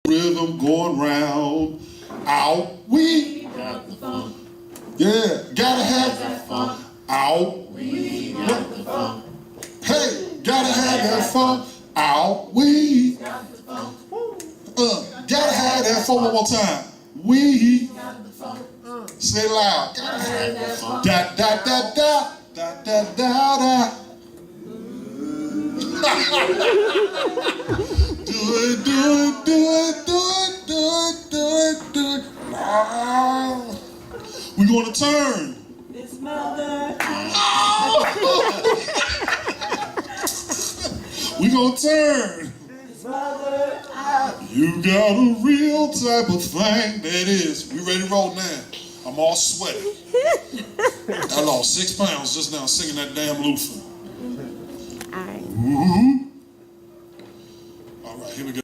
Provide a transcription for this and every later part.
Rhythm going round. Out, we got the funk. Yeah, gotta have that funk. Out, we got the funk. Hey, gotta have that funk. Out, we got the funk. Gotta have that funk one more time. We got the funk. Say it loud. Gotta have that funk. Da da da da da da da da. Do it, do it, do it, do it, do it, do it, do it. Oh. We're gonna turn. This mother. We're gonna turn. This mother out. You got a real type of thing. There it is. We ready to roll now. I'm all sweaty. I lost 6 pounds just now singing that damn loofah. Ooh. All right, here we go.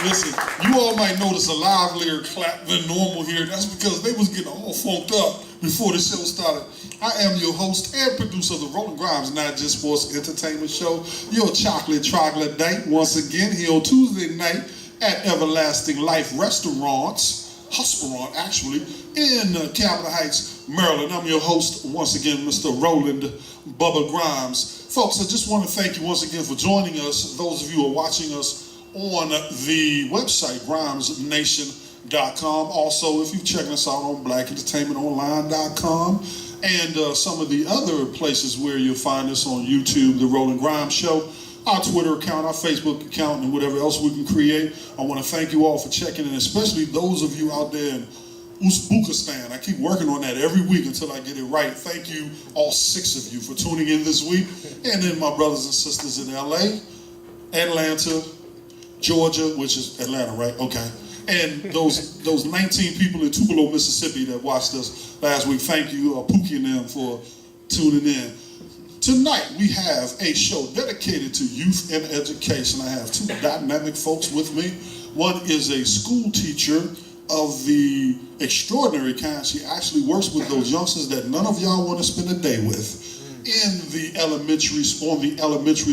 Listen, you all might notice a livelier clap than normal here. That's because they was getting all funked up before the show started. I am your host and producer of the Roland GRIMES Not Just Sports Entertainment Show, your chocolate troglodyte, once again here on Tuesday night at Everlasting Life Restaurants, Husperant actually, in Capitol Heights, Maryland. I'm your host, once again, Mr. Roland Bubba Grimes. Folks, I just want to thank you once again for joining us. Those of you who are watching us on the website, grimesnation.com. Also, if you're checking us out on blackentertainmentonline.com and some of the other places where you'll find us on YouTube, The Roland Grimes Show, our Twitter account, our Facebook account, and whatever else we can create. I want to thank you all for checking in, especially those of you out there in Uzbekistan. I keep working on that every week until I get it right. Thank you, all 6 of you, for tuning in this week. And then my brothers and sisters in LA, Atlanta, Georgia, which is Atlanta, right? Okay. And those 19 people in Tupelo, Mississippi that watched us last week, thank you, Pookie and them, for tuning in. Tonight we have a show dedicated to youth and education. I have 2 dynamic folks with me. One is a school teacher of the extraordinary kind. She actually works with those youngsters that none of y'all want to spend a day with on the elementary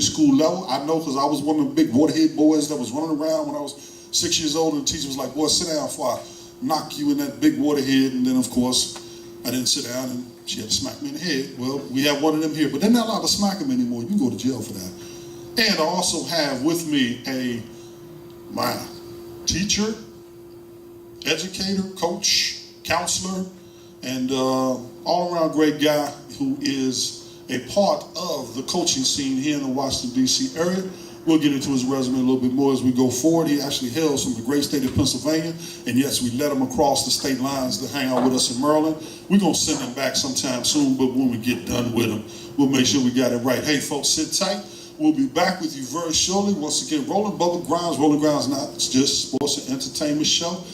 school level. I know, because I was one of the big waterhead boys that was running around when I was 6 years old, and the teacher was like, boy, sit down before I knock you in that big waterhead. And then, of course, I didn't sit down, and she had to smack me in the head. Well, we have one of them here, but they're not allowed to smack them anymore. You can go to jail for that. And I also have with me my teacher, educator, coach, counselor, and all-around great guy who is a part of the coaching scene here in the Washington, D.C. area. We'll get into his resume a little bit more as we go forward. He actually hails from the great state of Pennsylvania, and yes, we let him across the state lines to hang out with us in Maryland. We're going to send him back sometime soon, but when we get done with him, we'll make sure we got it right. Hey, folks, sit tight. We'll be back with you very shortly. Once again, Roland Bubba Grimes, Roland Grimes Not Just Sports and Entertainment Show.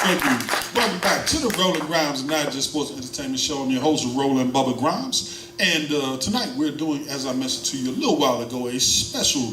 Thank you. Welcome back to the Roland Grimes Not Just Sports Entertainment Show. I'm your host, Roland Bubba Grimes. And tonight we're doing, as I mentioned to you a little while ago, a special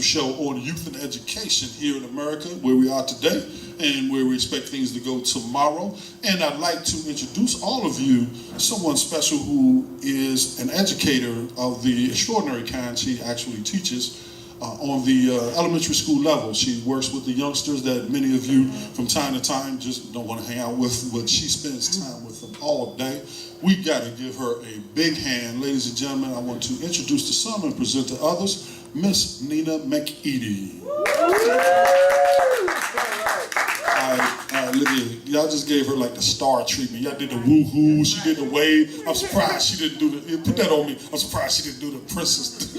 show on youth and education here in America, where we are today and where we expect things to go tomorrow. And I'd like to introduce all of you someone special who is an educator of the extraordinary kind. She actually teaches on the elementary school level. She works with the youngsters that many of you from time to time just don't want to hang out with, but she spends time with them all day. We got to give her a big hand. Ladies and gentlemen, I want to introduce to some and present to others, Miss Nina McEaddy. Look at it. Y'all just gave her like the star treatment. Y'all did the woo-hoo, she did the wave. I'm surprised she didn't do the, put that on me. I'm surprised she didn't do the princess,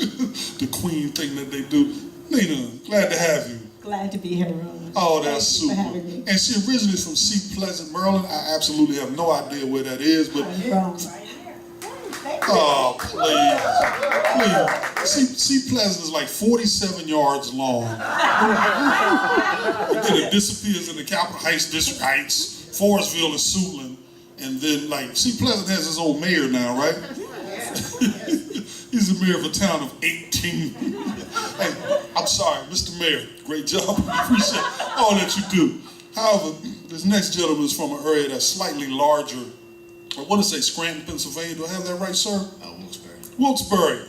the queen thing that they do. Nina, glad to have you. Glad to be here, Roland. Oh, that's super. Thank you for having me. And she originally from Sea Pleasant, Maryland. I absolutely have no idea where that is, but oh, please. Sea Pleasant is like 47 yards long. And then it disappears in the Capitol Heights, District Heights, Forestville, and Suitland. And then, like, Sea Pleasant has his own mayor now, right? He's the mayor of a town of 18. Hey, I'm sorry, Mr. Mayor, great job. I appreciate all that you do. However, this next gentleman is from an area that's slightly larger. I want to say Scranton, Pennsylvania. Do I have that right, sir? Wilkes-Barre.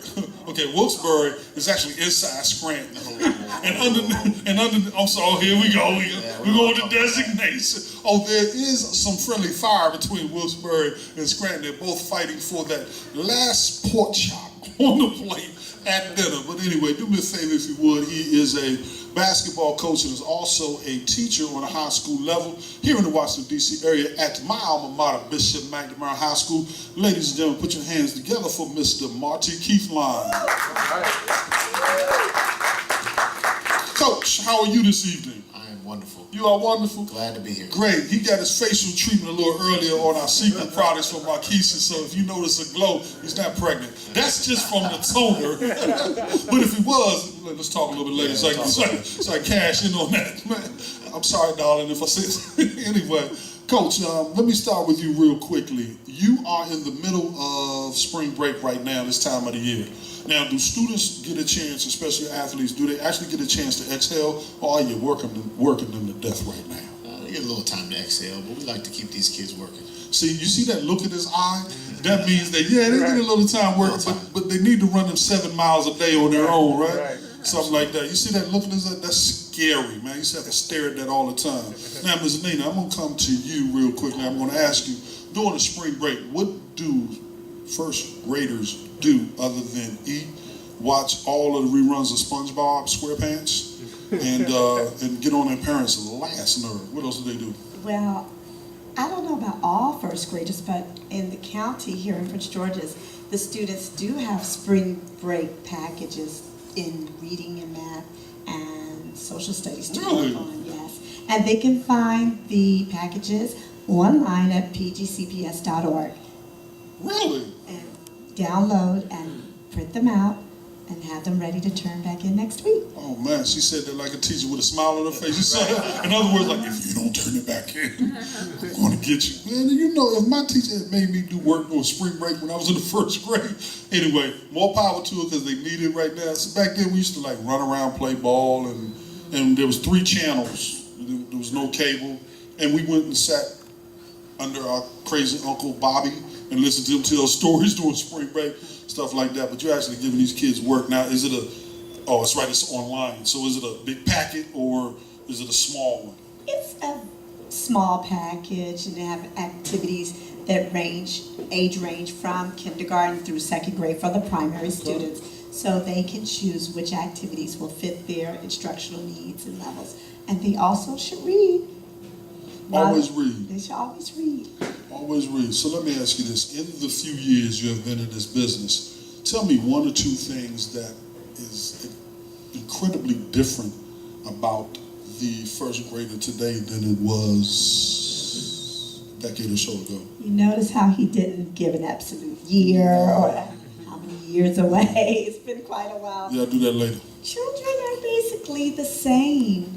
Okay, Wilkes-Barre is actually inside Scranton. and under, I'm sorry, here we go. We're going to designation. Oh, there is some friendly fire between Wilkes-Barre and Scranton. They're both fighting for that last pork chop on the plate at dinner. But anyway, do me a favor if you would. He is a basketball coach and is also a teacher on a high school level here in the Washington, D.C. area at my alma mater, Bishop McNamara High School. Ladies and gentlemen, put your hands together for Mr. Marty Keithline. Coach, how are you this evening? I am wonderful. You are wonderful? Glad to be here. Great. He got his facial treatment a little earlier on our secret products from Marquise, so if you notice a glow, he's not pregnant. That's just from the toner. But if he was, let's talk a little bit later so I cash in on that. Man, I'm sorry, darling, if I say anyway. Coach, let me start with you real quickly. You are in the middle of spring break right now, this time of the year. Now, do students get a chance, especially athletes, do they actually get a chance to exhale, or are you working them to death right now? They get a little time to exhale, but we like to keep these kids working. See, you see that look in his eye? That means that, yeah, they get a little time working, but they need to run them 7 miles a day on their own, right? Something like that. You see that look in his eye? That's scary, man. You just have to stare at that all the time. Now, Ms. Nina, I'm going to come to you real quickly. I'm going to ask you, during the spring break, what do first graders do other than eat, watch all of the reruns of SpongeBob SquarePants, and get on their parents' last nerve? What else do they do? Well, I don't know about all first graders, but in the county here in Prince George's, the students do have spring break packages in reading and math and social studies to Really? work on, yes. And they can find the packages online at pgcps.org. Really? And download and print them out and have them ready to turn back in next week. Oh man, she said that like a teacher with a smile on her face. She said, in other words, like, if you don't turn it back in, I'm going to get you. Man, you know, if my teacher had made me do work on spring break when I was in the first grade, anyway, more power to it because they need it right now. So back then we used to like run around, play ball, and there was 3 channels. There was no cable, and we went and sat under our crazy Uncle Bobby and listened to him tell stories during spring break, stuff like that. But you're actually giving these kids work now. Is it it's right, it's online. So is it a big packet or is it a small one? It's a small package, and they have activities that age range from kindergarten through 2nd grade for the primary students, so they can choose which activities will fit their instructional needs and levels. And they also should read. Always read. They should always read. Always read. So let me ask you this. In the few years you have been in this business, tell me 1 or 2 things that is incredibly different about the first grader today than it was a decade or so ago. You notice how he didn't give an absolute year or how many years away. It's been quite a while. Yeah, I'll do that later. Children are basically the same.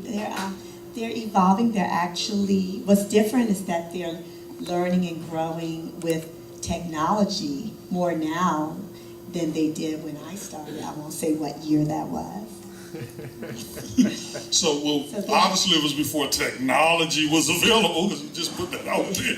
They're evolving. They're actually, what's different is that they're learning and growing with technology more now than they did when I started. I won't say what year that was. So, well, obviously it was before technology was available, because you just put that out there.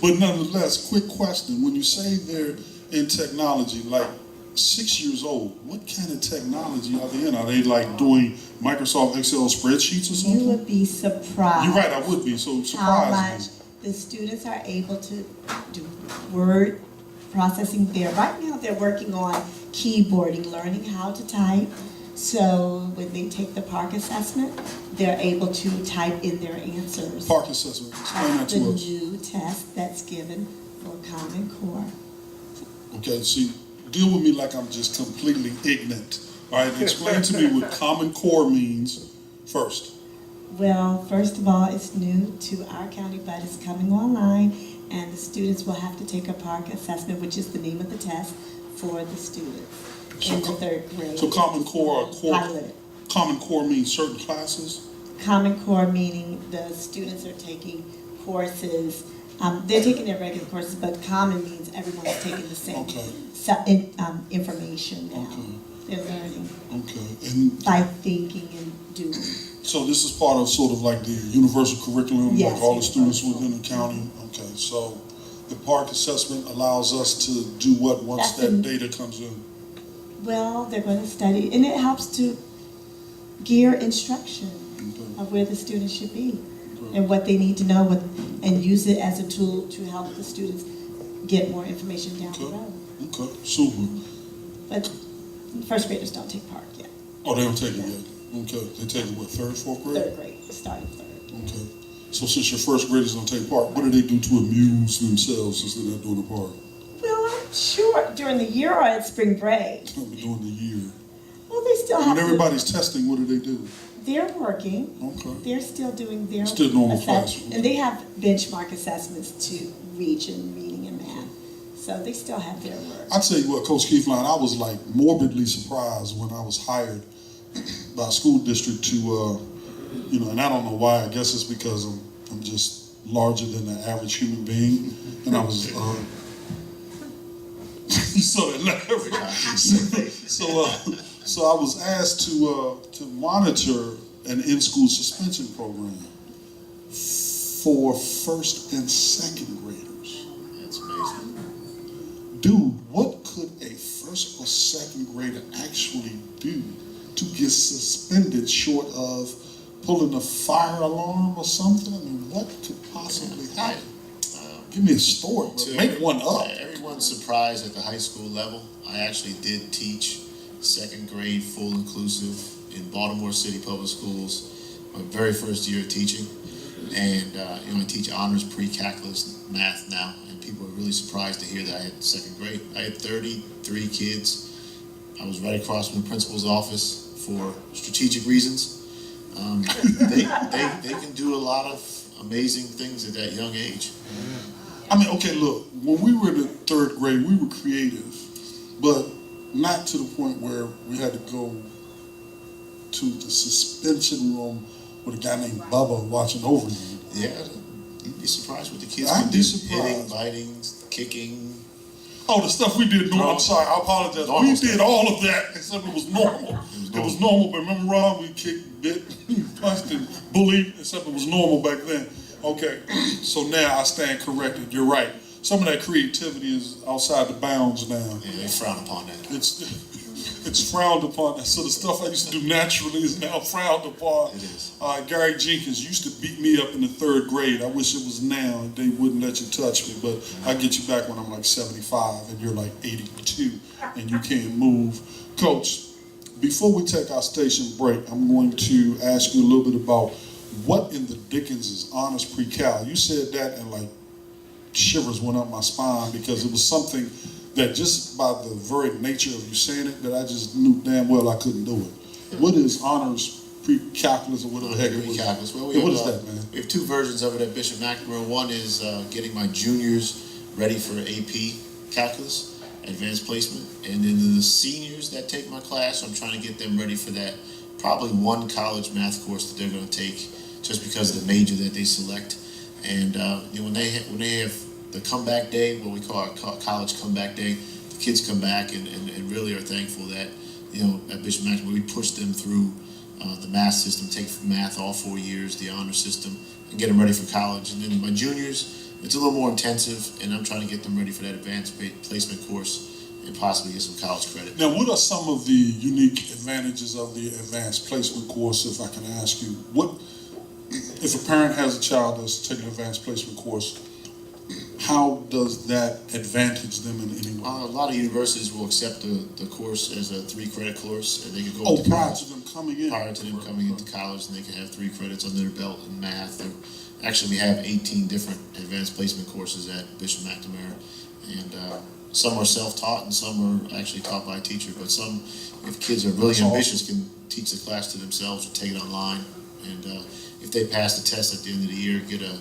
But nonetheless, quick question. When you say they're in technology, like 6 years old, what kind of technology are they in? Are they like doing Microsoft Excel spreadsheets or something? You would be surprised. You're right, I would be. So How much surprised me. the students are able to do word processing there. Right now, they're working on keyboarding, learning how to type. So when they take the Park assessment, they're able to type in their answers. Park assessment, explain that The to us. new test that's given for Common Core. Okay, see, deal with me like I'm just completely ignorant. All right, explain to me what Common Core means first. Well, first of all, it's new to our county, but it's coming online, and the students will have to take a Park assessment, which is the name of the test for the students in the third grade. So Common Core, Piloted. Common Core means certain classes? Common Core meaning the students are taking courses, they're taking their regular courses, but common means everyone's taking the same information now. Okay. They're learning Okay, and by thinking and doing. so this is part of sort of like the universal curriculum, Yes, like all the students universal. within the county? Okay, so the Park assessment allows us to do what once That's that data comes in? Well, they're going to study, and it helps to gear instruction Okay. of where the students should be Okay. and what they need to know and use it as a tool to help the students get more information down the Okay. road. Okay, super. But first graders don't take Park yet. Oh, they don't take it yet? Okay, they take it what, third, fourth grade? Third grade, starting third. Okay. So since your first graders don't take part, what do they do to amuse themselves since they're not doing the part? Well, I'm sure during the year or at spring break. During the year. Well, they still have When everybody's testing, what do they do? They're working. Okay. They're still doing their Still normal assess- class. And they have benchmark assessments to reach in reading and math. So they still have their work. I tell you what, Coach Keithline, I was like morbidly surprised when I was hired by a school district to, and I don't know why. I guess it's because I'm just larger than the average human being, and I was. So I was asked to monitor an in-school suspension program for first and second graders. That's amazing. Dude, what could a first or second grader actually do to get suspended short of pulling a fire alarm or something? I mean, what could possibly happen? Give me a story. Make one up. Everyone's surprised at the high school level. I actually did teach second grade full inclusive in Baltimore City Public Schools, my very first year of teaching. And I teach honors pre-calculus math now, and people are really surprised to hear that I had second grade. I had 33 kids. I was right across from the principal's office for strategic reasons. They can do a lot of amazing things at that young age. I mean, okay, look, when we were in the third grade, we were creative, but not to the point where we had to go to the suspension room with a guy named Bubba watching over you. Yeah, you'd be surprised what the kids I'd can be do. surprised. Hitting, biting, kicking. Oh, the stuff we did, no, I'm sorry, I apologize. Normal We stuff. did all of that, except it was normal. It was normal, but remember, Ron, we kicked, bit, punched, and bullied, except it was normal back then. Okay, so now I stand corrected. You're right. Some of that creativity is outside the bounds now. Yeah, they frown upon that. It's frowned upon. So the stuff I used to do naturally is now frowned upon. It is. Gary Jenkins used to beat me up in the third grade. I wish it was now. They wouldn't let you touch me, but I get you back when I'm like 75 and you're like 82 and you can't move. Coach, before we take our station break, I'm going to ask you a little bit about what in the Dickens is honors pre-cal. You said that and like shivers went up my spine because it was something that just by the very nature of you saying it, that I just knew damn well I couldn't do it. What is honors pre-calculus or whatever the heck it was? Pre-calculus. Well, What is that, man? We have two versions of it at Bishop McEaddy. One is getting my juniors ready for AP calculus, advanced placement, and then the seniors that take my class, I'm trying to get them ready for that. Probably one college math course that they're going to take just because of the major that they select. And you know, when they have the comeback day, what we call our college comeback day, the kids come back and really are thankful that, you know, at Bishop McNamara we push them through the math system, take math all 4 years, the honor system, and get them ready for college. And then my juniors, it's a little more intensive, and I'm trying to get them ready for that advanced placement course and possibly get some college credit. Now, what are some of the unique advantages of the advanced placement course, if I can ask you? What, if a parent has a child that's taking an advanced placement course, how does that advantage them in any way? A lot of universities will accept the course as a 3-credit course, and they can go Oh, into prior college. to them coming in? Prior to them coming into college, and they can have 3 credits under their belt in math. Actually, we have 18 different advanced placement courses at Bishop McNamara, and some are self-taught and some are actually taught by a teacher, but some, if kids are really ambitious, can teach the class to themselves or take it online. And if they pass the test at the end of the year, get a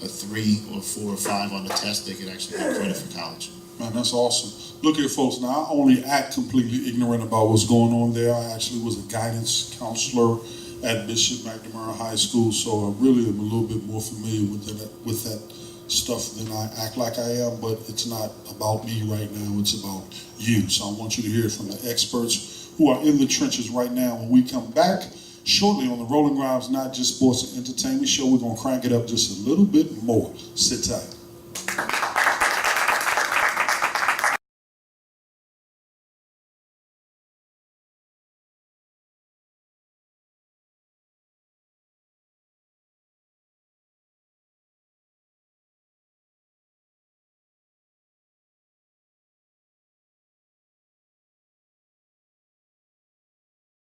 3 or 4 or 5 on the test, they can actually get credit for college. Man, that's awesome. Look here, folks. Now, I only act completely ignorant about what's going on there. I actually was a guidance counselor at Bishop McNamara High School, so I really am a little bit more familiar with that stuff than I act like I am. But it's not about me right now. It's about you. So I want you to hear from the experts who are in the trenches right now. When we come back shortly on the Roland Grimes Not Just Sports and Entertainment Show, we're going to crank it up just a little bit more. Sit tight.